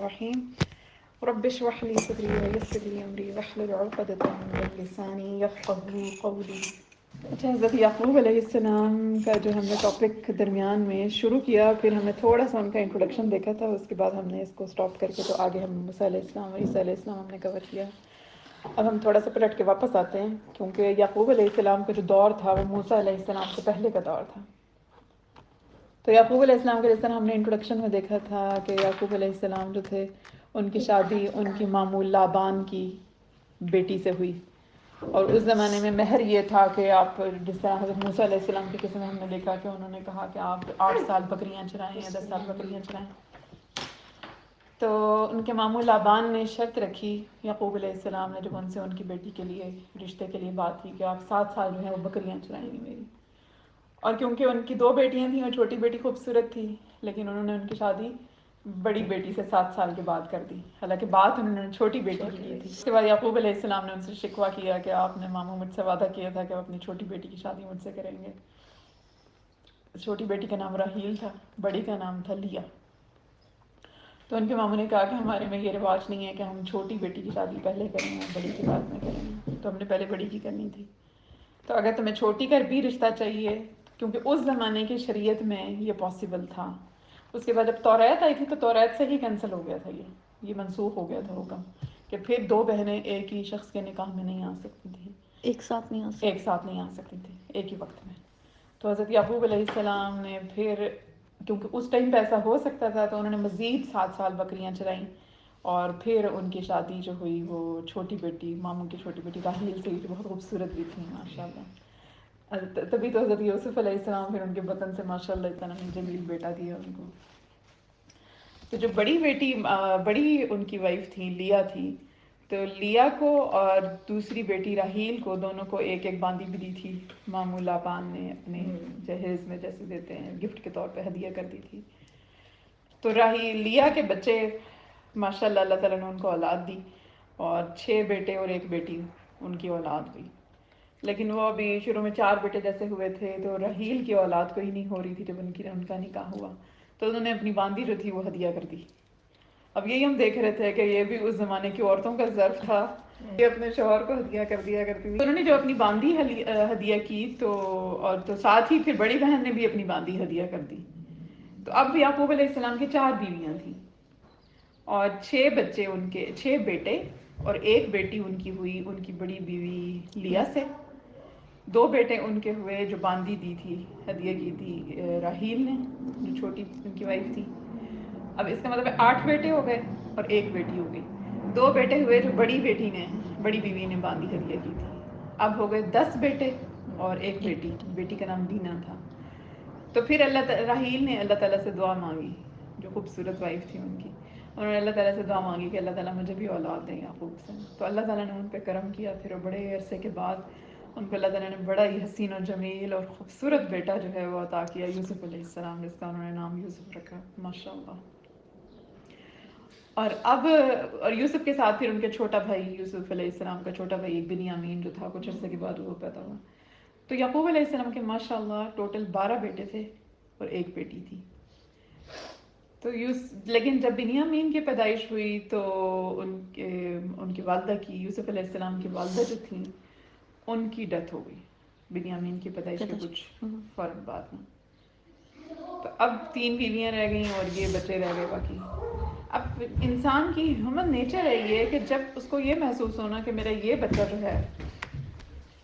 الرحيم رب اشرح لي صدري ويسر لي أمري واحلل عقدة من لساني يفقهوا قولي. اچھا، حضرت یعقوب علیہ السلام کا جو ہم نے ٹاپک درمیان میں شروع کیا، پھر ہم نے تھوڑا سا ان کا انٹروڈکشن دیکھا تھا، اس کے بعد ہم نے اس کو سٹاپ کر کے تو آگے ہم موسیٰ علیہ السلام اور عیسیٰ علیہ السلام ہم نے کور کیا. اب ہم تھوڑا سا پلٹ کے واپس آتے ہیں، کیونکہ یعقوب علیہ السلام کا جو دور تھا وہ موسیٰ علیہ السلام سے پہلے کا دور تھا. تو یعقوب علیہ السلام کے جس طرح ہم نے انٹروڈکشن میں دیکھا تھا کہ یعقوب علیہ السلام جو تھے ان کی شادی ان کی مامو لابان کی بیٹی سے ہوئی، اور اس زمانے میں مہر یہ تھا کہ آپ جس طرح حضرت موسیٰ علیہ السلام کے قصے میں ہم نے دیکھا کہ انہوں نے کہا کہ آپ 8 سال بکریاں چرائیں یا 10 سال بکریاں چرائیں. تو ان کے مامو لابان نے شرط رکھی یعقوب علیہ السلام نے، جب ان سے ان کی بیٹی کے لیے رشتے کے لیے بات کی کہ آپ 7 سال جو ہے وہ بکریاں چرائیں گی میری. اور کیونکہ ان کی 2 بیٹیاں تھیں اور چھوٹی بیٹی خوبصورت تھی، لیکن انہوں نے ان کی شادی بڑی بیٹی سے 7 سال کے بعد کر دی، حالانکہ بات انہوں نے چھوٹی بیٹی کی تھی. اس کے بعد یعقوب علیہ السلام نے ان سے شکوہ کیا کہ آپ نے ماموں مجھ سے وعدہ کیا تھا کہ آپ اپنی چھوٹی بیٹی کی شادی مجھ سے کریں گے. چھوٹی بیٹی کا نام راحیل تھا، بڑی کا نام تھا لیا. تو ان کے ماموں نے کہا کہ ہمارے میں یہ رواج نہیں ہے کہ ہم چھوٹی بیٹی کی شادی پہلے کریں گے بڑی کی بعد میں کریں گے، تو ہم نے پہلے بڑی کی کرنی تھی. تو اگر تمہیں چھوٹی کر بھی رشتہ چاہیے، کیونکہ اس زمانے کی شریعت میں یہ پاسبل تھا. اس کے بعد جب توریت آئی تھی تو توریت سے ہی کینسل ہو گیا تھا، یہ منسوخ ہو گیا تھا حکم کہ پھر 2 بہنیں ایک ہی شخص کے نکاح میں نہیں آ سکتی تھیں، ایک ساتھ نہیں آ سکتی تھیں ایک ہی وقت میں. تو حضرت یعقوب علیہ السلام نے پھر، کیونکہ اس ٹائم پہ ایسا ہو سکتا تھا، تو انہوں نے مزید 7 سال بکریاں چرائیں، اور پھر ان کی شادی جو ہوئی وہ چھوٹی بیٹی ماموں کی چھوٹی بیٹی راحیل سے، جو بہت خوبصورت بھی تھی ماشاء اللہ. تبھی تو حضرت یوسف علیہ السلام پھر ان کے بطن سے ماشاء اللہ اتنا جمیل بیٹا دیا ان کو. تو جو بڑی بیٹی بڑی ان کی وائف تھی لیا تھی، تو لیا کو اور دوسری بیٹی راحیل کو دونوں کو ایک ایک باندی بھی دی تھی مامو لابان نے اپنے جہیز میں، جیسے دیتے ہیں گفٹ کے طور پہ ہدیہ کر دی تھی. تو لیا کے بچے ماشاء اللہ اللہ تعالیٰ نے ان کو اولاد دی، اور 6 بیٹے اور 1 بیٹی ان کی اولاد ہوئی. لیکن وہ ابھی شروع میں 4 بیٹے جیسے ہوئے تھے، تو راحیل کی اولاد کوئی نہیں ہو رہی تھی. جب ان کا نکاح ہوا تو انہوں نے اپنی باندی جو تھی وہ ہدیہ کر دی. اب یہی ہم دیکھ رہے تھے کہ یہ بھی اس زمانے کی عورتوں کا ظرف تھا، یہ اپنے شوہر کو ہدیہ کر دیا کرتی تھی. انہوں نے جو اپنی باندی ہدیہ کی تو ساتھ ہی پھر بڑی بہن نے بھی اپنی باندی ہدیہ کر دی. تو اب یعقوب علیہ السلام کی 4 بیویاں تھیں اور 6 بچے، ان کے 6 بیٹے اور 1 بیٹی ان کی ہوئی ان کی بڑی بیوی لیا سے. 2 بیٹے ان کے ہوئے جو باندی دی تھی ہدیہ کی تھی راحیل نے، جو چھوٹی ان کی وائف تھی. اب اس کا مطلب 8 بیٹے ہو گئے اور 1 بیٹی ہو گئی. 2 بیٹے ہوئے جو بڑی بیوی نے باندی ہدیہ کی تھی. اب ہو گئے 10 بیٹے اور 1 بیٹی کا نام دینا تھا. تو پھر راحیل نے اللہ تعالیٰ سے دعا مانگی، جو خوبصورت وائف تھی ان کی. انہوں نے اللہ تعالیٰ سے دعا مانگی کہ اللہ تعالیٰ مجھے بھی اولاد دیں یعقوب سے. تو اللہ تعالیٰ نے ان پہ کرم کیا. پھر بڑے عرصے کے بعد ان کو اللہ تعالیٰ نے بڑا ہی حسین و جمیل اور خوبصورت بیٹا جو ہے وہ عطا کیا، یوسف علیہ السلام، جس کا انہوں نے نام یوسف رکھا ماشاء اللہ. اور یوسف کے ساتھ پھر ان کے چھوٹا بھائی، یوسف علیہ السلام کا چھوٹا بھائی ایک بنیامین جو تھا، کچھ عرصے کے بعد وہ پیدا ہوا. تو یعقوب علیہ السلام کے ماشاء اللہ ٹوٹل 12 بیٹے تھے اور 1 بیٹی تھی. تو لیکن جب بنیامین کی پیدائش ہوئی تو ان کی والدہ کی، یوسف علیہ السلام کی والدہ جو تھیں، ان کی ڈیتھ ہو گئی بنیامین کی پیدائش کے کچھ فوراً بعد میں. تو اب 3 بیویاں رہ گئیں اور یہ بچے رہ گئے باقی. اب انسان کی ہیومن نیچر ہے یہ کہ جب اس کو یہ محسوس ہونا کہ میرا یہ بچہ جو ہے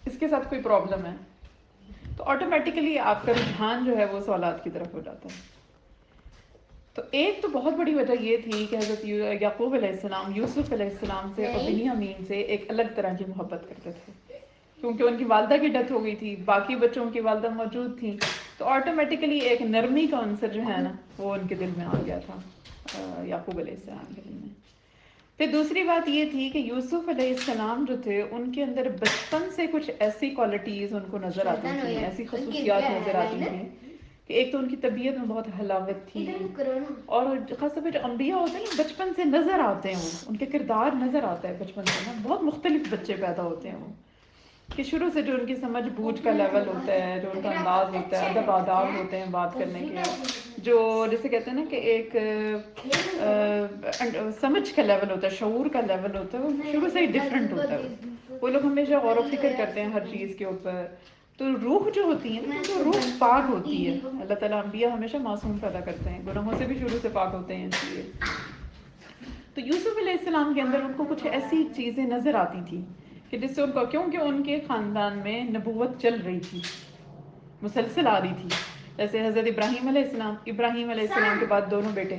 اس کے ساتھ کوئی پرابلم ہے، تو آٹومیٹیکلی آپ کا رجحان جو ہے وہ اس اولاد کی طرف ہو جاتا ہے. تو ایک تو بہت بڑی وجہ یہ تھی کہ حضرت یعقوب علیہ السلام یوسف علیہ السلام سے اور بنیامین سے ایک الگ طرح کی محبت کرتے تھے، کیونکہ ان کی والدہ کی ڈیتھ ہو گئی تھی، باقی بچوں کی والدہ موجود تھیں. تو آٹومیٹیکلی ایک نرمی کا عنصر جو ہے نا وہ ان کے دل میں آ گیا تھا، یعقوب علیہ السلام کے دل میں. پھر دوسری بات یہ تھی کہ یوسف علیہ السلام جو تھے ان کے اندر بچپن سے کچھ ایسی کوالٹیز ان کو نظر آتی تھیں، ایسی خصوصیات نظر آتی تھیں کہ ایک تو ان کی طبیعت میں بہت حلاوت تھی، اور خاص طور پہ جو انبیاء ہوتے ہیں نا بچپن سے نظر آتے ہیں، وہ ان کے کردار نظر آتا ہے بچپن سے نا. بہت مختلف بچے پیدا ہوتے ہیں وہ، کہ شروع سے جو ان کی سمجھ بوجھ کا لیول ہوتا ہے، جو ان کا انداز ہوتا ہے، ادب آداب ہوتے ہیں بات کرنے کے، جو جیسے کہتے ہیں نا کہ ایک سمجھ کا لیول ہوتا ہے، شعور کا لیول ہوتا ہے، وہ شروع سے ہی ڈفرینٹ ہوتا ہے. وہ لوگ ہمیشہ غور و فکر کرتے ہیں ہر چیز کے اوپر. تو روح جو ہوتی ہے نا، تو روح پاک ہوتی ہے. اللہ تعالیٰ انبیاء ہمیشہ معصوم پیدا کرتے ہیں، گناہوں سے بھی شروع سے پاک ہوتے ہیں. اس لیے تو یوسف علیہ السلام کے اندر ان کو کچھ ایسی چیزیں نظر آتی تھی کہ جس سے ان کو، کیونکہ ان کے خاندان میں نبوت چل رہی تھی، مسلسل آ رہی تھی. جیسے حضرت ابراہیم علیہ السلام کے بعد دونوں بیٹے،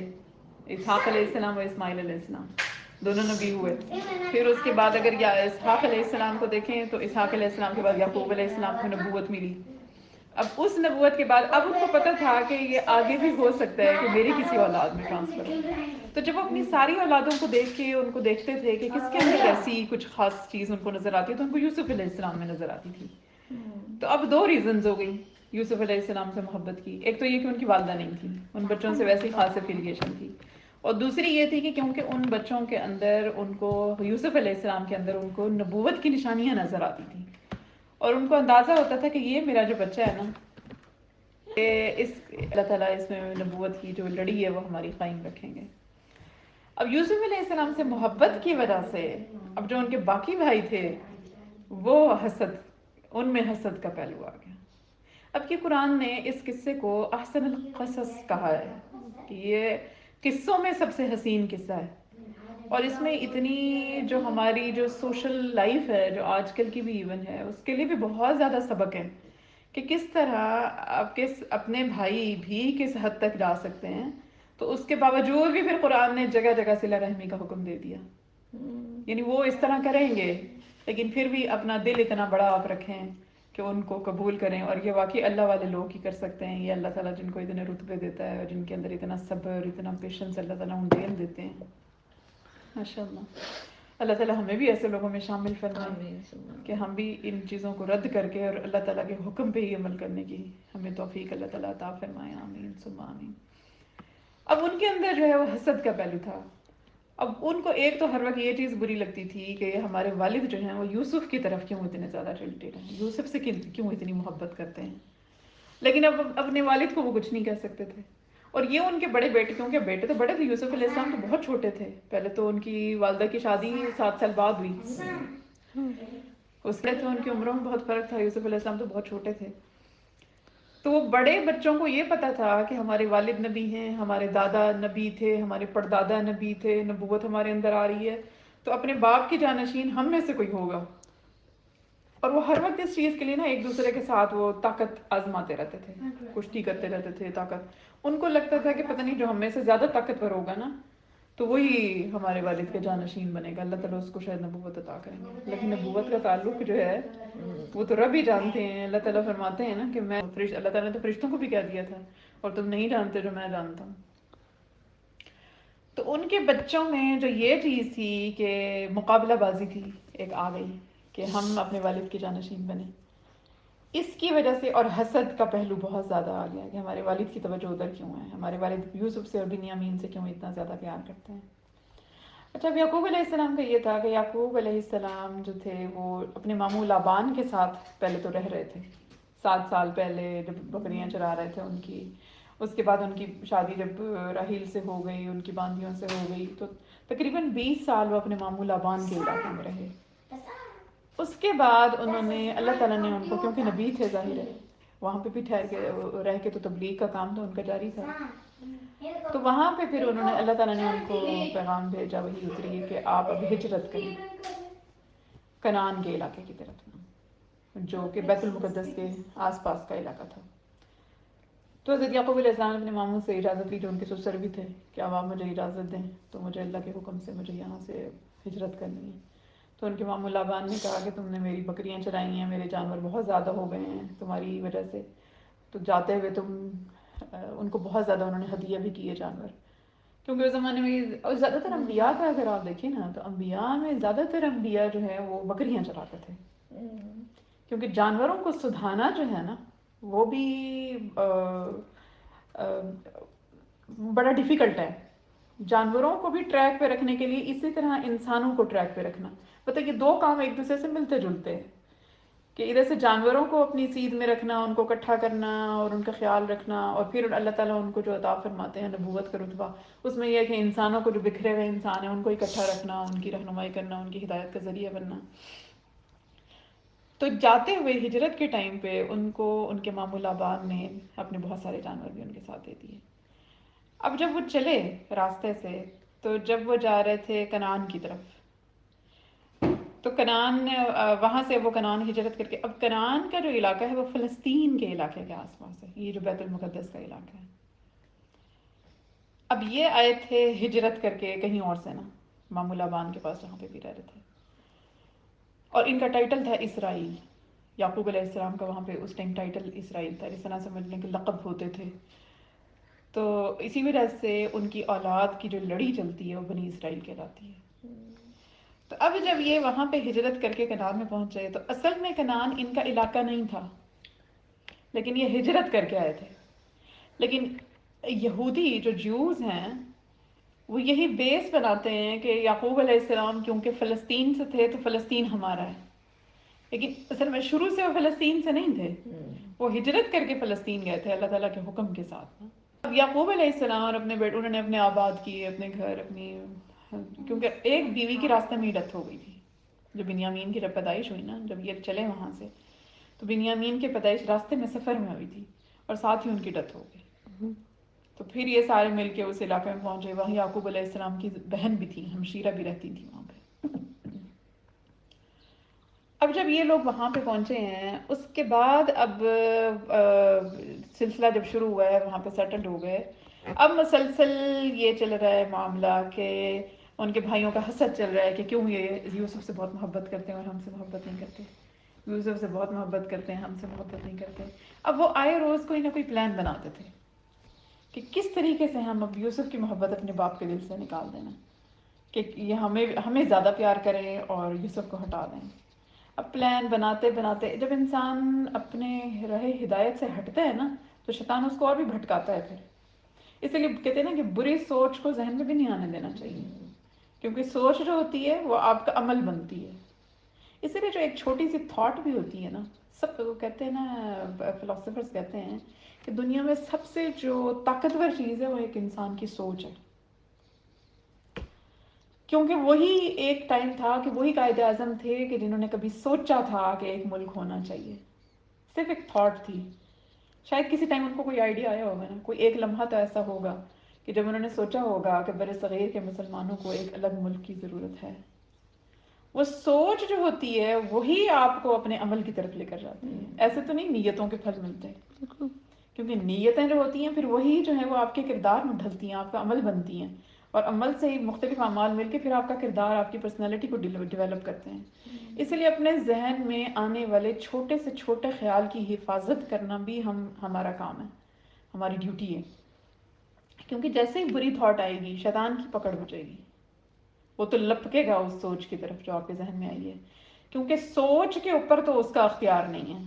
اسحاق علیہ السلام و اسماعیل علیہ السلام، دونوں نبی ہوئے. پھر اس کے بعد اگر اسحاق علیہ السلام کو دیکھیں تو اسحاق علیہ السلام کے بعد یعقوب علیہ السلام کو نبوت ملی. اب اس نبوت کے بعد اب ان کو پتہ تھا کہ یہ آگے بھی ہو سکتا ہے کہ میری کسی اولاد میں ٹرانسفر ہو. تو جب وہ اپنی ساری اولادوں کو دیکھ کے ان کو دیکھتے تھے کہ کس کے اندر ایسی کچھ خاص چیز ان کو نظر آتی ہے، تو ان کو یوسف علیہ السلام میں نظر آتی تھی. تو اب دو ریزنز ہو گئی یوسف علیہ السلام سے محبت کی. ایک تو یہ کہ ان کی والدہ نہیں تھی، ان بچوں سے ویسی خاص افیلیشن تھی. اور دوسری یہ تھی کہ کیونکہ ان بچوں کے اندر ان کو، یوسف علیہ السلام کے اندر ان کو نبوت کی نشانیاں نظر آتی تھیں، اور ان کو اندازہ ہوتا تھا کہ یہ میرا جو بچہ ہے نا، اس اللہ تعالیٰ اس میں نبوت کی جو لڑی ہے وہ ہماری قائم رکھیں گے. اب یوسف علیہ السلام سے محبت کی وجہ سے اب جو ان کے باقی بھائی تھے وہ حسد، ان میں حسد کا پہلو آ گیا. اب کہ قرآن نے اس قصے کو احسن القصص کہا ہے کہ یہ قصوں میں سب سے حسین قصہ ہے. اور اس میں اتنی جو ہماری جو سوشل لائف ہے، جو آج کل کی بھی ایون ہے، اس کے لیے بھی بہت زیادہ سبق ہے کہ کس طرح آپ اپنے بھائی بھی کس حد تک جا سکتے ہیں. تو اس کے باوجود بھی پھر قرآن نے جگہ جگہ صلہ رحمی کا حکم دے دیا. یعنی وہ اس طرح کریں گے لیکن پھر بھی اپنا دل اتنا بڑا آپ رکھیں کہ ان کو قبول کریں. اور یہ واقعی اللہ والے لوگ ہی کر سکتے ہیں. یہ اللہ تعالیٰ جن کو اتنے رتبے دیتا ہے اور جن کے اندر اتنا صبر، اتنا پیشنس اللہ تعالیٰ انڈیل دیتے ہیں. ماشاء اللہ. اللہ تعالیٰ ہمیں بھی ایسے لوگوں میں شامل فرمائے کہ ہم بھی ان چیزوں کو رد کر کے اور اللہ تعالیٰ کے حکم پہ ہی عمل کرنے کی ہمیں توفیق اللہ تعالیٰ عطا فرمائے. آمین ثم آمین. اب ان کے اندر جو ہے وہ حسد کا پہلو تھا. اب ان کو ایک تو ہر وقت یہ چیز بری لگتی تھی کہ ہمارے والد جو ہیں وہ یوسف کی طرف کیوں اتنے زیادہ ریلیٹڈ ہیں، یوسف سے کیوں اتنی محبت کرتے ہیں. لیکن اب اپنے والد کو وہ کچھ نہیں کہہ سکتے تھے. اور یہ ان کے بڑے بیٹے، کیونکہ بیٹے تو بڑے تھے، یوسف علیہ السلام تو بہت چھوٹے تھے. پہلے تو ان کی والدہ کی شادی 7 سال بعد ہوئی. اس لیے تو ان کی عمروں میں بہت فرق تھا. یوسف علیہ السلام تو بہت چھوٹے تھے. تو وہ بڑے بچوں کو یہ پتا تھا کہ ہمارے والد نبی ہیں، ہمارے دادا نبی تھے، ہمارے پردادا نبی تھے، نبوت ہمارے اندر آ رہی ہے، تو اپنے باپ کی جانشین ہم میں سے کوئی ہوگا. اور وہ ہر وقت اس چیز کے لیے نا ایک دوسرے کے ساتھ وہ طاقت آزماتے رہتے تھے، کشتی کرتے رہتے تھے. طاقت ان کو لگتا تھا کہ پتہ نہیں جو ہم میں سے زیادہ طاقتور ہوگا نا تو وہی ہمارے والد کے جانشین بنے گا. اللہ تعالیٰ اس کو شاید نبوت عطا کریں گے. لیکن نبوت کا تعلق جو ہے وہ تو رب ہی جانتے ہیں. اللہ تعالیٰ فرماتے ہیں نا کہ اللہ تعالیٰ نے تو فرشتوں کو بھی کہہ دیا تھا اور تم نہیں جانتے جو میں جانتا ہوں. تو ان کے بچوں میں جو یہ چیز تھی کہ مقابلہ بازی تھی ایک آ گئی کہ ہم اپنے والد کے جانشین بنیں. اس کی وجہ سے اور حسد کا پہلو بہت زیادہ آ گیا کہ ہمارے والد کی توجہ ادھر کیوں ہے، ہمارے والد یوسف سے اور بنیامین سے کیوں اتنا زیادہ پیار کرتے ہیں. اچھا، اب یعقوب علیہ السلام کا یہ تھا کہ یعقوب علیہ السلام جو تھے وہ اپنے ماموں لابان کے ساتھ پہلے تو رہ رہے تھے 7 سال پہلے جب بکریاں چرا رہے تھے ان کی. اس کے بعد ان کی شادی جب راحیل سے ہو گئی، ان کی باندیوں سے ہو گئی، تو تقریباً 20 سال وہ اپنے ماموں لابان کے علاقے میں رہے. اس کے بعد انہوں نے، اللہ تعالیٰ نے ان کو، کیونکہ نبی تھے ظاہر ہے، وہاں پہ بھی ٹھہر کے رہ کے تو تبلیغ کا کام تو ان کا جاری تھا. تو وہاں پہ پھر انہوں نے، اللہ تعالیٰ نے ان کو پیغام بھیجا، وہی اتری کہ آپ اب ہجرت کریں کنعان کے علاقے کی طرف، جو کہ بیت المقدس کے آس پاس کا علاقہ تھا. تو حضرت یعقوب علیہ السلام نے اپنے ماموں سے اجازت لی جو ان کے سسر بھی تھے کہ اب آپ مجھے اجازت دیں تو مجھے اللہ کے حکم سے مجھے یہاں سے ہجرت کرنی ہے. تو ان کے ماموں لابان نے کہا کہ تم نے میری بکریاں چرائی ہیں، میرے جانور بہت زیادہ ہو گئے ہیں تمہاری وجہ سے، تو جاتے ہوئے تم ان کو بہت زیادہ انہوں نے ہدیہ بھی کیے جانور. کیونکہ اس زمانے میں اور زیادہ تر انبیاء کا اگر آپ دیکھیں نا تو انبیاء میں زیادہ تر انبیاء جو ہے وہ بکریاں چراتے تھے. کیونکہ جانوروں کو سدھانا جو ہے نا وہ بھی بڑا ڈیفیکلٹ ہے. جانوروں کو بھی ٹریک پہ رکھنے کے لیے، اسی طرح انسانوں کو ٹریک پہ رکھنا، پتہ یہ 2 کام ایک دوسرے سے ملتے جلتے ہیں. کہ ادھر سے جانوروں کو اپنی سید میں رکھنا، ان کو اکٹھا کرنا اور ان کا خیال رکھنا، اور پھر اللہ تعالیٰ ان کو جو عطا فرماتے ہیں نبوت کا رتبہ، اس میں یہ ہے کہ انسانوں کو جو بکھرے ہوئے انسان ہیں ان کو اکٹھا رکھنا، ان کی رہنمائی کرنا، ان کی ہدایت کا ذریعہ بننا۔ تو جاتے ہوئے ہجرت کے ٹائم پہ ان کو ان کے ماموں لابان نے اپنے بہت سارے جانور بھی ان کے ساتھ دے دیے۔ اب جب وہ چلے راستے سے، تو جب وہ جا رہے تھے کنعان کی طرف، تو کنعان وہاں سے وہ کنعان ہجرت کر کے، اب کنعان کا جو علاقہ ہے وہ فلسطین کے علاقے کے آس پاس ہے، یہ جو بیت المقدس کا علاقہ ہے۔ اب یہ آئے تھے ہجرت کر کے کہیں اور سے نا، ماموں لابان کے پاس جہاں پہ بھی رہ رہے تھے، اور ان کا ٹائٹل تھا اسرائیل۔ یعقوب علیہ السلام کا وہاں پہ اس ٹائم ٹائٹل اسرائیل تھا، اس طرح سمجھنے کے لقب ہوتے تھے۔ تو اسی وجہ سے ان کی اولاد کی جو لڑی چلتی ہے وہ بنی اسرائیل کہلاتی ہے۔ تو اب جب یہ وہاں پہ ہجرت کر کے کنعان میں پہنچے، تو اصل میں کنعان ان کا علاقہ نہیں تھا، لیکن یہ ہجرت کر کے آئے تھے۔ لیکن یہودی جو جیوز ہیں وہ یہی بیس بناتے ہیں کہ یعقوب علیہ السلام کیونکہ فلسطین سے تھے تو فلسطین ہمارا ہے، لیکن اصل میں شروع سے وہ فلسطین سے نہیں تھے، وہ ہجرت کر کے فلسطین گئے تھے اللہ تعالیٰ کے حکم کے ساتھ۔ اب یعقوب علیہ السلام اور اپنے بیٹے انہوں نے اپنے آباد کیے، اپنے گھر، اپنی، کیونکہ ایک بیوی کی راستے میں ہی ڈیتھ ہو گئی تھی، جو بنیامین کی جب پیدائش ہوئی نا، جب یہ چلے وہاں سے، تو بنیامین کی پیدائش راستے میں سفر میں ہوئی تھی، اور ساتھ ہی ان کی ڈیتھ ہو گئی۔ تو پھر یہ سارے مل کے اس علاقے میں پہنچے، وہاں یعقوب علیہ السلام کی بہن بھی تھی، ہمشیرہ بھی رہتی تھی وہاں پہ۔ اب جب یہ لوگ وہاں پہ پہنچے ہیں، اس کے بعد اب سلسلہ جب شروع ہوا ہے، وہاں پہ سیٹلڈ ہو گئے، اب مسلسل یہ چل رہا ہے معاملہ کہ ان کے بھائیوں کا حسد چل رہا ہے کہ کیوں یہ یوسف سے بہت محبت کرتے ہیں اور ہم سے محبت نہیں کرتے، یوسف سے بہت محبت کرتے ہیں ہم سے محبت نہیں کرتے۔ اب وہ آئے روز کوئی نہ کوئی پلان بناتے تھے کہ کس طریقے سے ہم اب یوسف کی محبت اپنے باپ کے دل سے نکال دینا، کہ یہ ہمیں زیادہ پیار کریں اور یوسف کو ہٹا دیں۔ اب پلان بناتے بناتے جب انسان اپنے راہ ہدایت سے ہٹتا ہے نا، تو شیطان اس کو اور بھی بھٹکاتا ہے پھر۔ اسی لیے کہتے ہیں نا کہ بری سوچ کو ذہن میں بھی نہیں آنے دینا چاہیے، کیونکہ سوچ جو ہوتی ہے وہ آپ کا عمل بنتی ہے۔ اسی لیے جو ایک چھوٹی سی تھاٹ بھی ہوتی ہے نا، سب وہ کہتے ہیں نا، فلاسفرز کہتے ہیں کہ دنیا میں سب سے جو طاقتور چیز ہے وہ ایک انسان کی سوچ ہے، کیونکہ وہی ایک ٹائم تھا کہ وہی قائد اعظم تھے کہ جنہوں نے کبھی سوچا تھا کہ ایک ملک ہونا چاہیے، صرف ایک تھاٹ تھی۔ شاید کسی ٹائم ان کو کوئی آئیڈیا آیا ہوگا نا، کوئی ایک لمحہ تو ایسا ہوگا کہ جب انہوں نے سوچا ہوگا کہ بر صغیر کے مسلمانوں کو ایک الگ ملک کی ضرورت ہے۔ وہ سوچ جو ہوتی ہے وہی آپ کو اپنے عمل کی طرف لے کر جاتی ہے، ایسے تو نہیں نیتوں کے پھل ملتے، کیونکہ نیتیں جو ہوتی ہیں پھر وہی جو ہیں وہ آپ کے کردار میں ڈھلتی ہیں، آپ کا عمل بنتی ہیں، اور عمل سے ہی مختلف اعمال مل کے پھر آپ کا کردار، آپ کی پرسنالٹی کو ڈیولپ کرتے ہیں۔ اس لیے اپنے ذہن میں آنے والے چھوٹے سے چھوٹے خیال کی حفاظت کرنا بھی ہمارا کام ہے، ہماری ڈیوٹی ہے، کیونکہ جیسے ہی بری تھاٹ آئے گی شیطان کی پکڑ ہو جائے گی، وہ تو لپکے گا اس سوچ کی طرف جو آپ کے ذہن میں آئی ہے، کیونکہ سوچ کے اوپر تو اس کا اختیار نہیں ہے،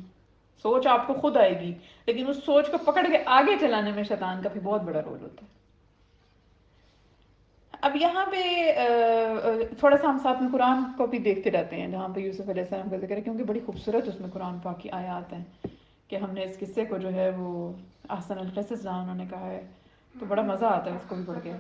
سوچ آپ کو خود آئے گی، لیکن اس سوچ کو پکڑ کے آگے چلانے میں شیطان کا بھی بہت بڑا رول ہوتا ہے۔ اب یہاں پہ تھوڑا سا ہم ساتھ میں قرآن کو بھی دیکھتے رہتے ہیں، جہاں پہ یوسف علیہ السلام کا ذکر ہے، کیونکہ بڑی خوبصورت اس میں قرآن پاک کی آیات ہیں، کہ ہم نے اس قصے کو جو ہے وہ احسن القصص جہاں انہوں نے کہا ہے، تو بڑا مزہ آتا ہے اس کو بھی پڑھ کے۔